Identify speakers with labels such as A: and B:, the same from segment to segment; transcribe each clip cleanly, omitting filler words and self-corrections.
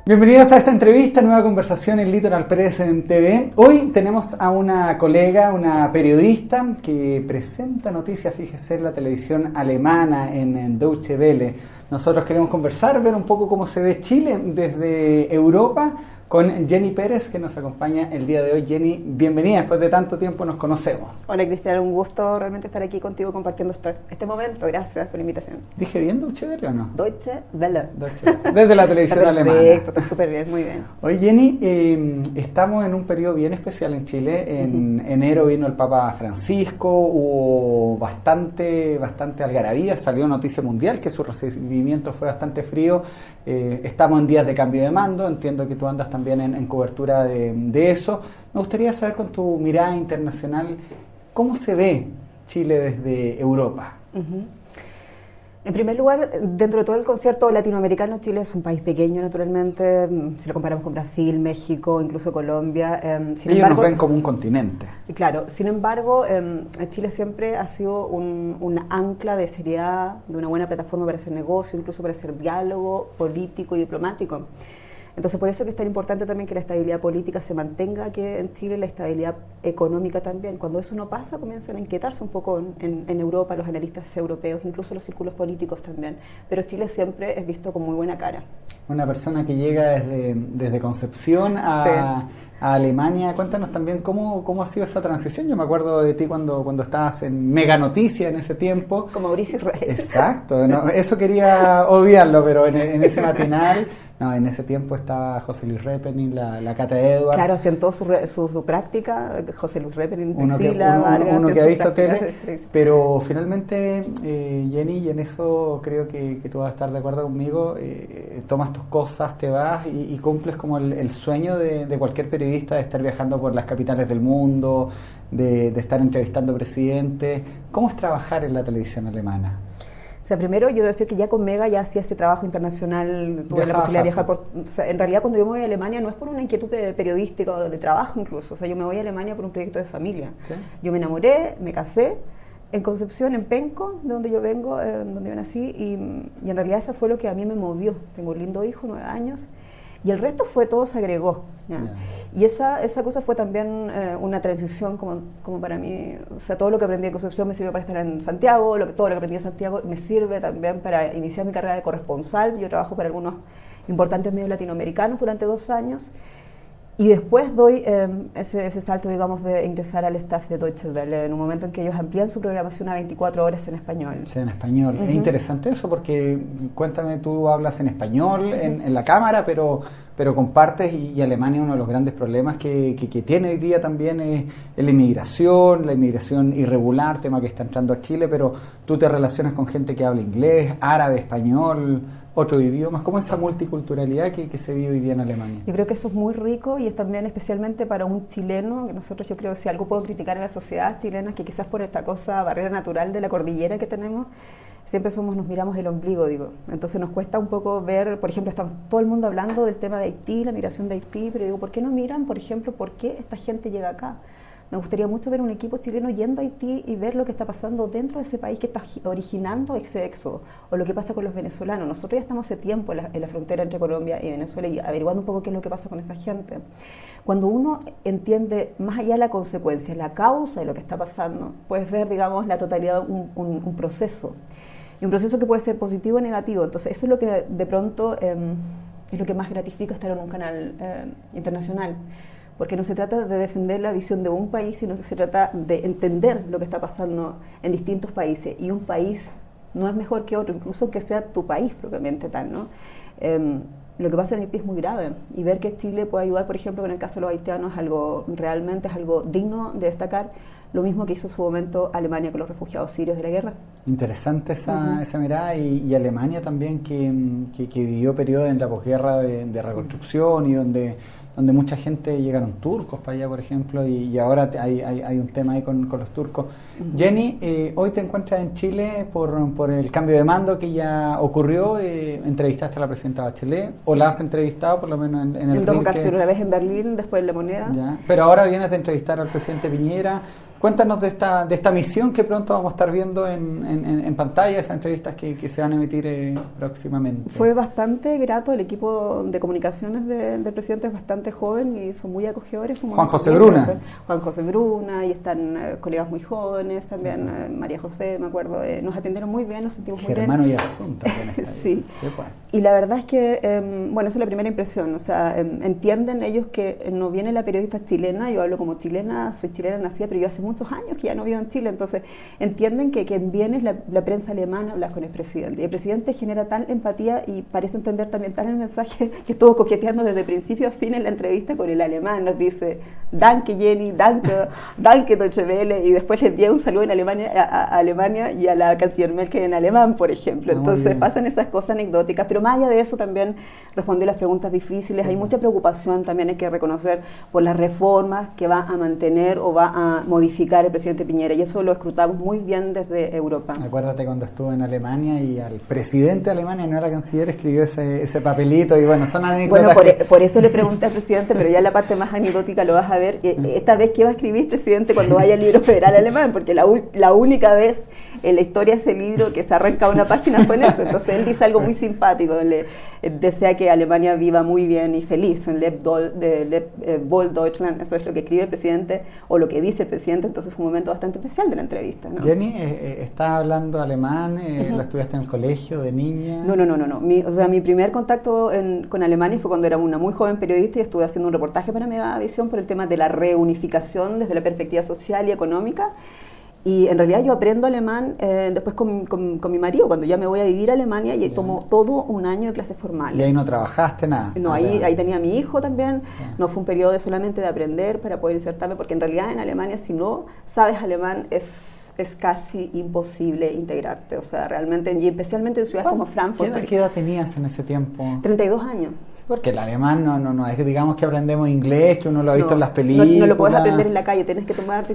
A: Bienvenidos a esta entrevista, nueva conversación en Litoral Present TV. Hoy tenemos a una colega, una periodista que presenta noticias, fíjese, en la televisión alemana, en Deutsche Welle. Nosotros queremos conversar, ver un poco cómo se ve Chile desde Europa con Jenny Pérez, que nos acompaña el día de hoy. Jenny, bienvenida, después de tanto tiempo nos conocemos.
B: Hola Cristian, un gusto realmente estar aquí contigo compartiendo este momento. Gracias por la invitación.
A: ¿Dije bien Deutsche Welle o no?
B: Deutsche Welle.
A: Deutsche Welle. Desde la televisión alemana.
B: Perfecto, está súper bien, muy bien.
A: Oye Jenny, estamos en un periodo bien especial en Chile. En enero vino el Papa Francisco, hubo bastante algarabía, salió noticia mundial que su recibimiento fue bastante frío. Estamos en días de cambio de mando, entiendo que tú andas también en cobertura de eso. Me gustaría saber, con tu mirada internacional, ¿cómo se ve Chile desde Europa?
B: En primer lugar, dentro de todo el concierto latinoamericano, Chile es un país pequeño, naturalmente, si lo comparamos con Brasil, México, incluso Colombia.
A: Ellos nos ven como un continente.
B: Claro, sin embargo, Chile siempre ha sido un ancla de seriedad, de una buena plataforma para hacer negocio, incluso para hacer diálogo político y diplomático. Entonces, por eso que es tan importante también que la estabilidad política se mantenga, que en Chile la estabilidad económica también. Cuando eso no pasa, comienzan a inquietarse un poco en Europa, los analistas europeos, incluso los círculos políticos también. Pero Chile siempre es visto con muy buena cara.
A: Una persona que llega desde Concepción a Alemania. Cuéntanos también cómo ha sido esa transición. Yo me acuerdo de ti cuando estabas en Mega Noticia en ese tiempo.
B: Como Mauricio Rey.
A: Exacto, no, eso quería obviarlo, pero en ese matinal, no, en ese tiempo estaba José Luis Repening, la Cata Edwards.
B: Claro, hacían toda su práctica, José Luis Repening,
A: Vargas, uno que ha visto tele, pero finalmente, Jenny, y en eso creo que tú vas a estar de acuerdo conmigo, tomas tus cosas, te vas y cumples como el sueño de cualquier periodista, de estar viajando por las capitales del mundo, de estar entrevistando presidentes. ¿Cómo es trabajar en la televisión alemana?
B: O sea, primero yo debo decir que ya con Mega ya hacía ese trabajo internacional, tuve la posibilidad de viajar por... O sea, en realidad cuando yo me voy a Alemania no es por una inquietud periodística o de trabajo incluso, o sea, yo me voy a Alemania por un proyecto de familia. ¿Sí? Yo me enamoré, me casé en Concepción, en Penco, de donde yo vengo, donde yo nací, y en realidad eso fue lo que a mí me movió. Tengo un lindo hijo, 9 años, y el resto todo se agregó. Yeah. Y esa cosa fue también una transición como para mí. O sea, todo lo que aprendí en Concepción me sirvió para estar en Santiago, todo lo que aprendí en Santiago me sirve también para iniciar mi carrera de corresponsal. Yo trabajo para algunos importantes medios latinoamericanos durante 2 años. Y después doy ese salto, digamos, de ingresar al staff de Deutsche Welle, en un momento en que ellos amplían su programación a 24 horas en español.
A: Sí, en español. Es interesante eso porque, cuéntame, tú hablas en español en la cámara, pero compartes, y Alemania, uno de los grandes problemas que tiene hoy día también es la inmigración irregular, tema que está entrando a Chile, pero tú te relacionas con gente que habla inglés, árabe, español, otros idiomas. ¿Cómo es esa multiculturalidad que se vive hoy día en Alemania?
B: Yo creo que eso es muy rico y es también especialmente para un chileno, que nosotros, yo creo, si algo puedo criticar a la sociedad chilena, que quizás por esta barrera natural de la cordillera que tenemos, siempre nos miramos el ombligo, digo. Entonces nos cuesta un poco ver, por ejemplo, está todo el mundo hablando del tema de Haití, la migración de Haití, pero digo, ¿por qué no miran, por ejemplo, por qué esta gente llega acá? Me gustaría mucho ver un equipo chileno yendo a Haití y ver lo que está pasando dentro de ese país que está originando ese éxodo, o lo que pasa con los venezolanos. Nosotros ya estamos hace tiempo en la frontera entre Colombia y Venezuela y averiguando un poco qué es lo que pasa con esa gente. Cuando uno entiende más allá de la consecuencia, la causa de lo que está pasando, puedes ver, digamos, la totalidad de un proceso. Y un proceso que puede ser positivo o negativo. Entonces eso es lo que de pronto es lo que más gratifica estar en un canal internacional. Porque no se trata de defender la visión de un país, sino que se trata de entender lo que está pasando en distintos países. Y un país no es mejor que otro, incluso que sea tu país propiamente tal, ¿no? Lo que pasa en Haití es muy grave. Y ver que Chile puede ayudar, por ejemplo, con el caso de los haitianos, realmente es algo digno de destacar. Lo mismo que hizo en su momento Alemania con los refugiados sirios de la guerra.
A: Interesante esa mirada, y Alemania también que vivió periodos en la posguerra de reconstrucción, y donde donde mucha gente llegaron turcos para allá, por ejemplo, y ahora hay un tema ahí con los turcos. Jenny, hoy te encuentras en Chile por el cambio de mando que ya ocurrió. ¿Entrevistaste a la presidenta Bachelet o la has entrevistado por lo menos en el
B: en dos ocasiones, una vez en Berlín, después en La Moneda?
A: Ya. Pero ahora vienes de entrevistar al presidente Piñera. Cuéntanos de esta misión que pronto vamos a estar viendo en pantalla, esas entrevistas que se van a emitir próximamente.
B: Fue bastante grato, el equipo de comunicaciones del presidente es bastante joven y son muy acogedores.
A: Juan José Bruna.
B: Juan José Bruna, y están colegas muy jóvenes, también María José, me acuerdo, nos atendieron muy bien, nos sentimos muy bien.
A: Germano y Asunta.
B: Sí. Y la verdad es que, bueno, esa es la primera impresión, o sea, entienden ellos que no viene la periodista chilena, yo hablo como chilena, soy chilena nacida, pero yo hace muchos años que ya no vivo en Chile, entonces entienden que quien viene es la prensa alemana a hablar con el presidente. Y el presidente genera tal empatía y parece entender también tal el mensaje que estuvo coqueteando desde principio a fin en la entrevista con el alemán. Nos dice, danke Jenny, danke Deutsche Welle, y después les dio un saludo en Alemania, a Alemania y a la canciller Merkel en alemán, por ejemplo. Entonces pasan esas cosas anecdóticas, pero más allá de eso también respondió las preguntas difíciles. Hay mucha preocupación, también hay que reconocer, por las reformas que va a mantener o va a modificar el presidente Piñera, y eso lo escrutamos muy bien desde Europa.
A: Acuérdate cuando estuvo en Alemania y al presidente de Alemania, no a la canciller, escribió ese papelito, y bueno, son anécdotas.
B: Bueno, por eso le pregunté al presidente, pero ya la parte más anecdótica lo vas a ver, esta vez que va a escribir presidente cuando vaya al libro federal alemán, porque la única vez en la historia de ese libro que se arranca una página fue en eso. Entonces él dice algo muy simpático, desea que Alemania viva muy bien y feliz, en Wohl Deutschland, eso es lo que escribe el presidente o lo que dice el presidente. Entonces fue un momento bastante especial de la entrevista, ¿no?
A: Jenny, ¿estás hablando alemán? ¿Lo estudiaste en el colegio de niña?
B: No. Mi primer contacto con Alemania fue cuando era una muy joven periodista y estuve haciendo un reportaje para Megavisión por el tema de la reunificación desde la perspectiva social y económica. Y en realidad yo aprendo alemán después con mi marido, cuando ya me voy a vivir a Alemania, y tomo todo un año de clases formales.
A: ¿Y ahí no trabajaste nada?
B: No, ahí tenía a mi hijo también. Sí. No fue un periodo solamente de aprender para poder insertarme, porque en realidad en Alemania, si no sabes alemán, es casi imposible integrarte. O sea, realmente, y especialmente en ciudades como Frankfurt.
A: ¿Qué edad tenías en ese tiempo?
B: 32 años.
A: Porque el alemán no es que digamos que aprendemos inglés, que uno lo ha visto en las películas.
B: No lo puedes aprender en la calle, tienes que tomar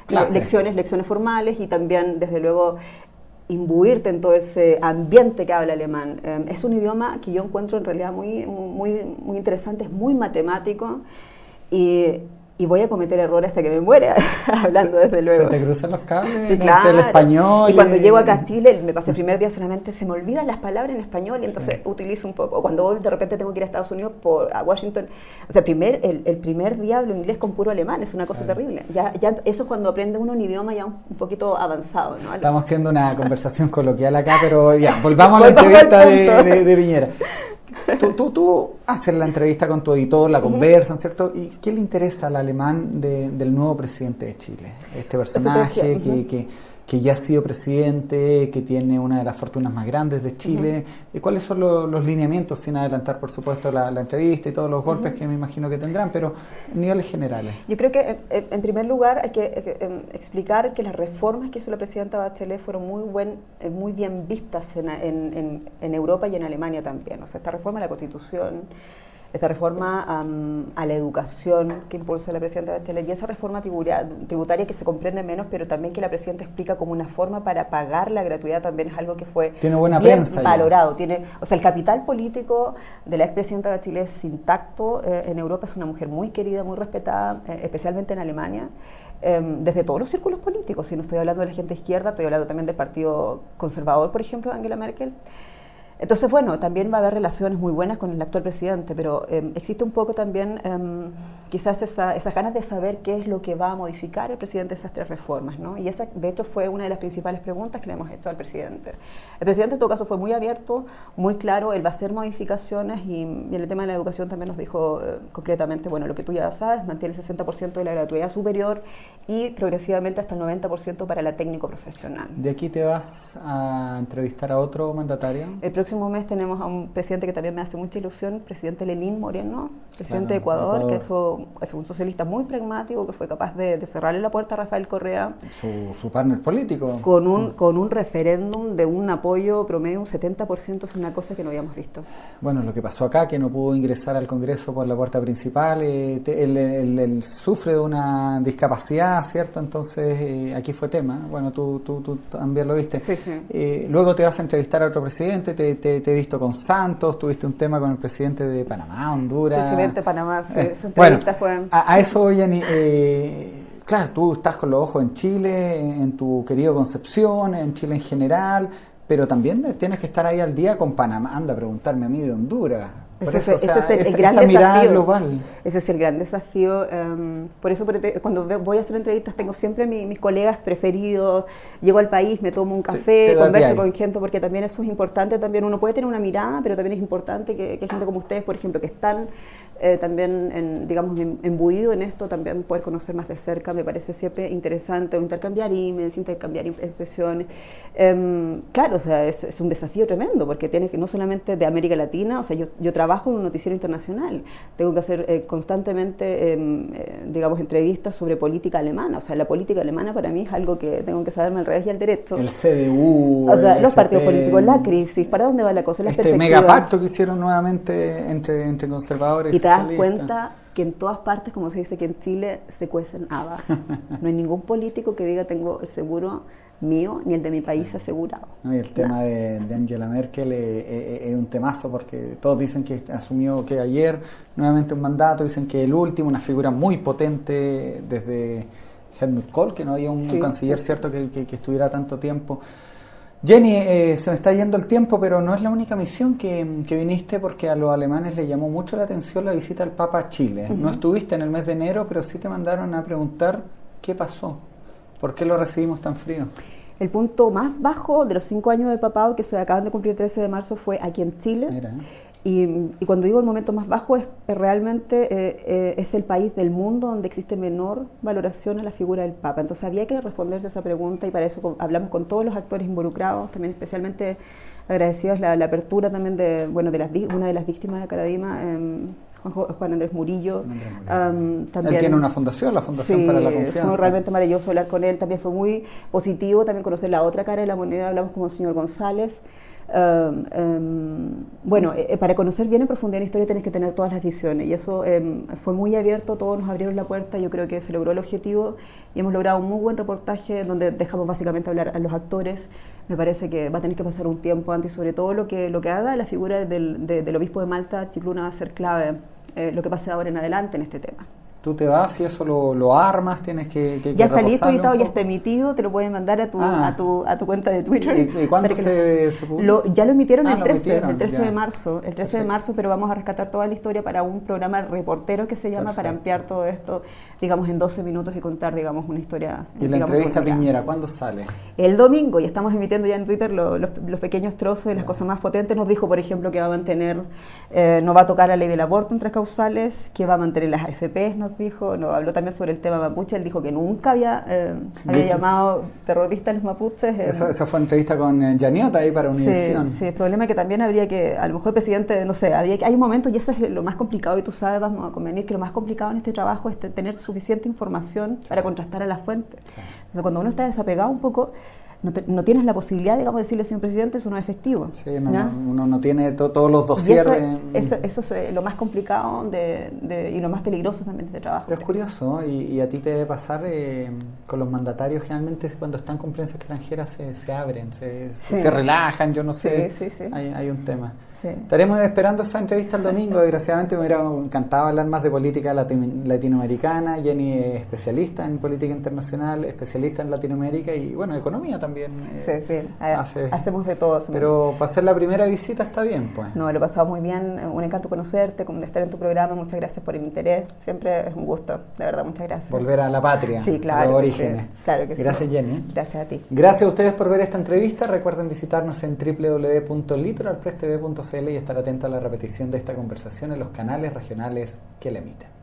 B: lecciones formales, y también, desde luego, imbuirte en todo ese ambiente que habla alemán. Es un idioma que yo encuentro en realidad muy interesante, es muy matemático, y voy a cometer errores hasta que me muera, hablando desde luego.
A: ¿Se te cruzan los cables?
B: Sí, claro.
A: El español.
B: Y cuando llego acá a Chile, me pasé el primer día solamente, se me olvidan las palabras en español, y entonces utilizo un poco. O cuando voy, de repente tengo que ir a Estados Unidos, a Washington, o sea, el primer día hablo inglés con puro alemán, es una cosa terrible. Ya eso es cuando aprende uno un idioma ya un poquito avanzado, ¿no?
A: Estamos haciendo una conversación coloquial acá, pero ya, volvamos a la entrevista de Piñera. Tú haces la entrevista con tu editor, la conversan, ¿cierto? ¿Y qué le interesa al alemán del nuevo presidente de Chile? Este personaje que ya ha sido presidente, que tiene una de las fortunas más grandes de Chile. ¿Cuáles son los lineamientos, sin adelantar, por supuesto, la entrevista y todos los golpes que me imagino que tendrán, pero en niveles generales?
B: Yo creo que, en primer lugar, hay que explicar que las reformas que hizo la presidenta Bachelet fueron muy bien vistas en Europa y en Alemania también. O sea, esta reforma a la Constitución, esta reforma a la educación que impulsa la presidenta Bachelet, y esa reforma tributaria que se comprende menos, pero también que la presidenta explica como una forma para pagar la gratuidad, también es algo que fue
A: tiene buena
B: bien
A: prensa
B: valorado. O sea, el capital político de la expresidenta Bachelet es intacto. En Europa es una mujer muy querida, muy respetada, especialmente en Alemania, desde todos los círculos políticos. Si no estoy hablando de la gente izquierda, estoy hablando también del Partido Conservador, por ejemplo, de Angela Merkel. Entonces, bueno, también va a haber relaciones muy buenas con el actual presidente, pero existe un poco también quizás esas ganas de saber qué es lo que va a modificar el presidente de esas tres reformas, ¿no? Y esa, de hecho, fue una de las principales preguntas que le hemos hecho al presidente. El presidente, en todo caso, fue muy abierto, muy claro, él va a hacer modificaciones, y en el tema de la educación también nos dijo concretamente, bueno, lo que tú ya sabes, mantiene el 60% de la gratuidad superior y progresivamente hasta el 90% para la técnico profesional.
A: ¿De aquí te vas a entrevistar a otro mandatario?
B: El próximo mes tenemos a un presidente que también me hace mucha ilusión, presidente Lenín Moreno, presidente de
A: Claro,
B: Ecuador,
A: Ecuador.
B: que es un socialista muy pragmático, que fue capaz de cerrarle la puerta a Rafael Correa
A: Su partner político.
B: con un referéndum de un apoyo promedio, un 70%, es una cosa que no habíamos visto.
A: Bueno, lo que pasó acá, que no pudo ingresar al Congreso por la puerta principal, él sufre de una discapacidad, ¿cierto? Entonces, aquí fue tema. Bueno, tú también lo viste.
B: Sí, sí.
A: Luego te vas a entrevistar a otro presidente, te he visto con Santos, tuviste un tema con el presidente de Panamá, Honduras.
B: Presidente de Panamá, sí, su
A: Bueno,
B: entrevista fue...
A: a eso voy, Jenny. Claro, tú estás con los ojos en Chile, en tu querido Concepción, en Chile en general, pero también tienes que estar ahí al día con Panamá. Anda a preguntarme a mí de Honduras.
B: Ese es el gran
A: esa mirada
B: desafío.
A: global.
B: Ese es el gran desafío. Por eso cuando voy a hacer entrevistas tengo siempre mis colegas preferidos. Llego al país, me tomo un café, converso con gente, porque también eso es importante. También uno puede tener una mirada, pero también es importante que gente como ustedes, por ejemplo, que están también, digamos, embuido en esto, también poder conocer más de cerca. Me parece siempre interesante, o intercambiar emails, intercambiar impresiones. Claro, o sea, es un desafío tremendo, porque tienes que no solamente de América Latina, o sea, yo trabajo en un noticiero internacional, tengo que hacer constantemente, digamos, entrevistas sobre política alemana. O sea, la política alemana para mí es algo que tengo que saberme al revés y al derecho.
A: El CDU,
B: o sea,
A: el
B: los
A: SP,
B: partidos políticos, la crisis, ¿para dónde va la cosa? Las
A: megapacto que hicieron nuevamente entre conservadores y
B: te das
A: socialistas.
B: cuenta que en todas partes, como se dice que en Chile, se cuecen habas. No hay ningún político que diga tengo el seguro mío ni el de mi país asegurado.
A: No, y el tema de Angela Merkel es un temazo, porque todos dicen que asumió que ayer nuevamente un mandato, dicen que el último, una figura muy potente desde Helmut Kohl, que no había un canciller, cierto, que estuviera tanto tiempo. Jenny, se me está yendo el tiempo, pero no es la única misión que viniste, porque a los alemanes les llamó mucho la atención la visita al Papa a Chile. No estuviste en el mes de enero, pero sí te mandaron a preguntar qué pasó, por qué lo recibimos tan frío.
B: El punto más bajo de los 5 años de papado, que se acaban de cumplir el 13 de marzo, fue aquí en Chile. Mira. Y cuando digo el momento más bajo, es realmente es el país del mundo donde existe menor valoración a la figura del Papa. Entonces había que responderse a esa pregunta, y para eso hablamos con todos los actores involucrados, también especialmente agradecidos la apertura también de una de las víctimas de Caradima, Juan Andrés Murillo.
A: También, él tiene una fundación, la Fundación para la Confianza.
B: Fue realmente maravilloso hablar con él, también fue muy positivo también conocer la otra cara de la moneda. Hablamos con el señor González. Para conocer bien en profundidad la historia tienes que tener todas las visiones, y eso fue muy abierto, todos nos abrieron la puerta. Yo creo que se logró el objetivo y hemos logrado un muy buen reportaje donde dejamos básicamente hablar a los actores. Me parece que va a tener que pasar un tiempo antes, sobre todo lo que haga la figura del obispo de Malta, Chicluna, va a ser clave lo que pase ahora en adelante en este tema.
A: Tú te vas y eso lo armas, tienes que
B: ya está listo, editado, ya está emitido, te lo pueden mandar a tu cuenta de Twitter.
A: ¿Y cuándo se publica?
B: Ya lo emitieron el 13
A: ya.
B: de marzo, de marzo, pero vamos a rescatar toda la historia para un programa reportero que se llama Perfecto. Para ampliar todo esto, digamos, en 12 minutos y contar, digamos, una historia.
A: ¿Y la entrevista a Piñera, cuándo sale?
B: El domingo, y estamos emitiendo ya en Twitter los pequeños trozos de las cosas más potentes. Nos dijo, por ejemplo, que va a mantener, no va a tocar la ley del aborto en 3 causales, que va a mantener las AFP, nos dijo. Nos habló también sobre el tema mapuche. Él dijo que nunca había llamado terroristas a los mapuches.
A: Esa fue entrevista con Janiota ahí para Univisión.
B: Sí, el problema es que también habría que, a lo mejor el presidente, no sé, hay un momento, y eso es lo más complicado, y tú sabes, vamos a convenir que lo más complicado en este trabajo es tener suficiente información para contrastar a la fuente. Entonces, cuando uno está desapegado un poco, no tienes la posibilidad, digamos, de decirle, señor presidente, eso no es efectivo.
A: Sí, uno no tiene todos los dosieres.
B: Eso es lo más complicado y lo más peligroso también de este trabajo.
A: Pero es curioso, y a ti te debe pasar con los mandatarios, generalmente cuando están con prensa extranjera se abren, se relajan, yo no sé,
B: sí.
A: Hay un tema.
B: Sí.
A: Estaremos esperando esa entrevista el domingo. Desgraciadamente me hubiera encantado hablar más de política latinoamericana. Jenny es especialista en política internacional, especialista en Latinoamérica y, bueno, economía también.
B: Hacemos de todo.
A: Pero para hacer la primera visita está bien, pues.
B: No, lo he pasado muy bien. Un encanto conocerte, de estar en tu programa. Muchas gracias por el interés. Siempre es un gusto, de verdad, muchas gracias.
A: Volver a la patria,
B: sí, claro,
A: a los orígenes.
B: Sí, claro que
A: gracias, Jenny.
B: Gracias a ti.
A: Gracias a ustedes por ver esta entrevista. Recuerden visitarnos en www.litoralpresstv.cl y estar atentos a la repetición de esta conversación en los canales regionales que la emiten.